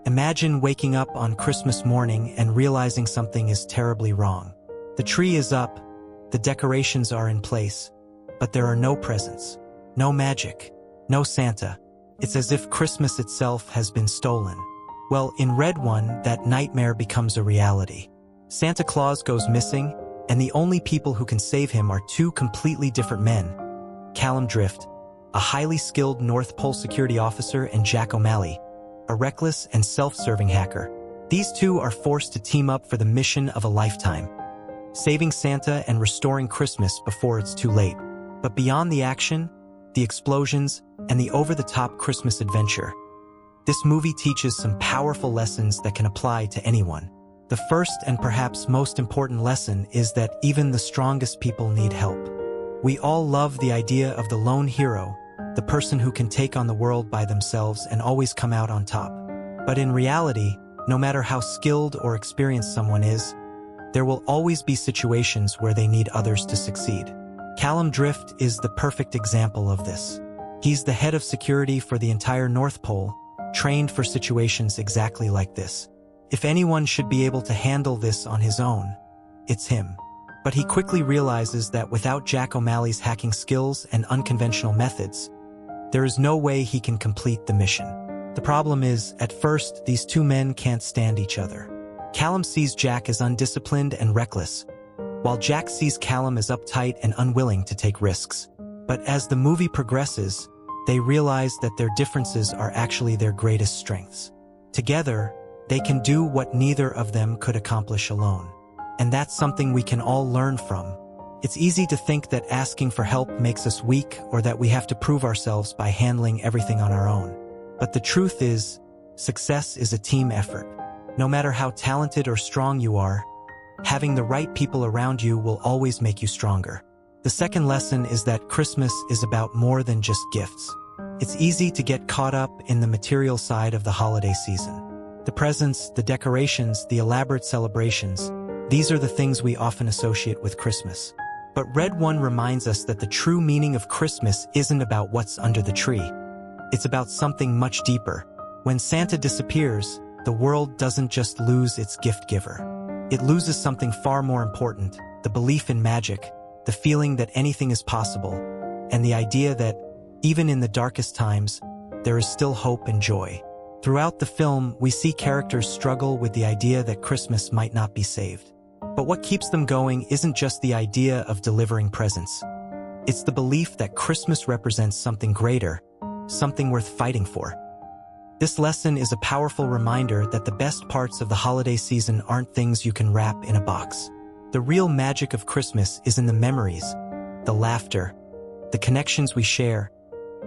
Imagine waking up on Christmas morning and realizing something is terribly wrong. The tree is up, the decorations are in place, but there are no presents, no magic, no Santa. It's as if Christmas itself has been stolen. Well, in Red One, that nightmare becomes a reality. Santa Claus goes missing, and the only people who can save him are two completely different men. Callum Drift, a highly skilled North Pole security officer, and Jack O'Malley, a reckless and self-serving hacker. These two are forced to team up for the mission of a lifetime, saving Santa and restoring Christmas before it's too late. But beyond the action, the explosions, and the over-the-top Christmas adventure, this movie teaches some powerful lessons that can apply to anyone. The first and perhaps most important lesson is that even the strongest people need help. We all love the idea of the lone hero, the person who can take on the world by themselves and always come out on top. But in reality, no matter how skilled or experienced someone is, there will always be situations where they need others to succeed. Callum Drift is the perfect example of this. He's the head of security for the entire North Pole, trained for situations exactly like this. If anyone should be able to handle this on his own, it's him. But he quickly realizes that without Jack O'Malley's hacking skills and unconventional methods, there is no way he can complete the mission. The problem is, at first, these two men can't stand each other. Callum sees Jack as undisciplined and reckless, while Jack sees Callum as uptight and unwilling to take risks. But as the movie progresses, they realize that their differences are actually their greatest strengths. Together, they can do what neither of them could accomplish alone. And that's something we can all learn from. It's easy to think that asking for help makes us weak or that we have to prove ourselves by handling everything on our own. But the truth is, success is a team effort. No matter how talented or strong you are, having the right people around you will always make you stronger. The second lesson is that Christmas is about more than just gifts. It's easy to get caught up in the material side of the holiday season. The presents, the decorations, the elaborate celebrations, these are the things we often associate with Christmas. But Red One reminds us that the true meaning of Christmas isn't about what's under the tree. It's about something much deeper. When Santa disappears, the world doesn't just lose its gift giver. It loses something far more important, the belief in magic, the feeling that anything is possible, and the idea that, even in the darkest times, there is still hope and joy. Throughout the film, we see characters struggle with the idea that Christmas might not be saved. But what keeps them going isn't just the idea of delivering presents. It's the belief that Christmas represents something greater, something worth fighting for. This lesson is a powerful reminder that the best parts of the holiday season aren't things you can wrap in a box. The real magic of Christmas is in the memories, the laughter, the connections we share,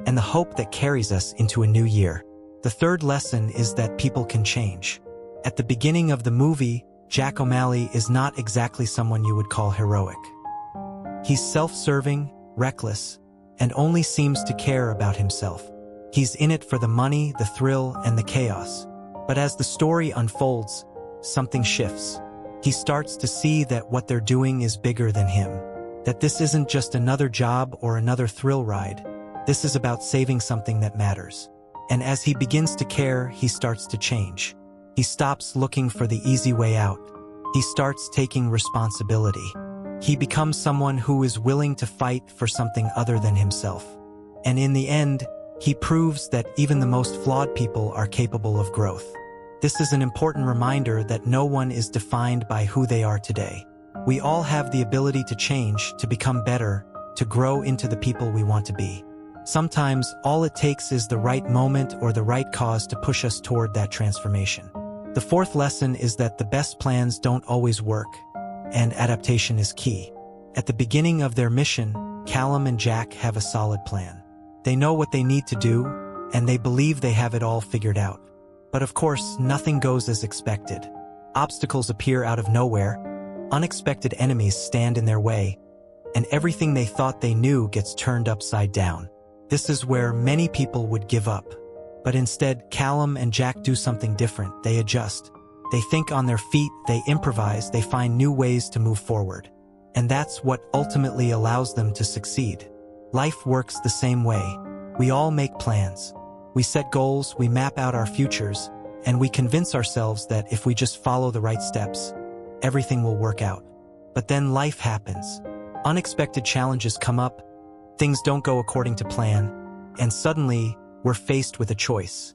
and the hope that carries us into a new year. The third lesson is that people can change. At the beginning of the movie, Jack O'Malley is not exactly someone you would call heroic. He's self-serving, reckless, and only seems to care about himself. He's in it for the money, the thrill, and the chaos. But as the story unfolds, something shifts. He starts to see that what they're doing is bigger than him. That this isn't just another job or another thrill ride. This is about saving something that matters. And as he begins to care, he starts to change. He stops looking for the easy way out. He starts taking responsibility. He becomes someone who is willing to fight for something other than himself. And in the end, he proves that even the most flawed people are capable of growth. This is an important reminder that no one is defined by who they are today. We all have the ability to change, to become better, to grow into the people we want to be. Sometimes, all it takes is the right moment or the right cause to push us toward that transformation. The fourth lesson is that the best plans don't always work, and adaptation is key. At the beginning of their mission, Callum and Jack have a solid plan. They know what they need to do, and they believe they have it all figured out. But of course, nothing goes as expected. Obstacles appear out of nowhere, unexpected enemies stand in their way, and everything they thought they knew gets turned upside down. This is where many people would give up. But instead, Callum and Jack do something different. They adjust. They think on their feet, they improvise, they find new ways to move forward. And that's what ultimately allows them to succeed. Life works the same way. We all make plans. We set goals, we map out our futures, and we convince ourselves that if we just follow the right steps, everything will work out. But then life happens. Unexpected challenges come up, things don't go according to plan, and suddenly we're faced with a choice.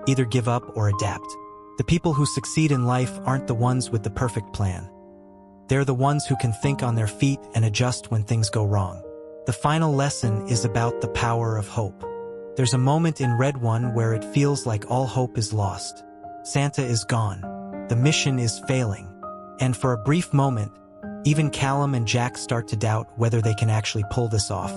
Either give up or adapt. The people who succeed in life aren't the ones with the perfect plan. They're the ones who can think on their feet and adjust when things go wrong. The final lesson is about the power of hope. There's a moment in Red One where it feels like all hope is lost. Santa is gone. The mission is failing. And for a brief moment, even Callum and Jack start to doubt whether they can actually pull this off.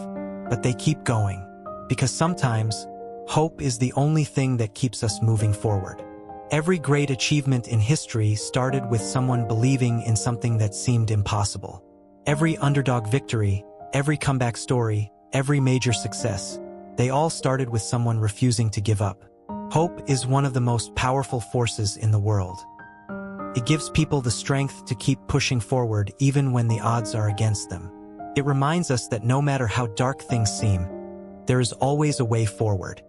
But they keep going, because sometimes, hope is the only thing that keeps us moving forward. Every great achievement in history started with someone believing in something that seemed impossible. Every underdog victory, every comeback story, every major success, they all started with someone refusing to give up. Hope is one of the most powerful forces in the world. It gives people the strength to keep pushing forward even when the odds are against them. It reminds us that no matter how dark things seem, there is always a way forward.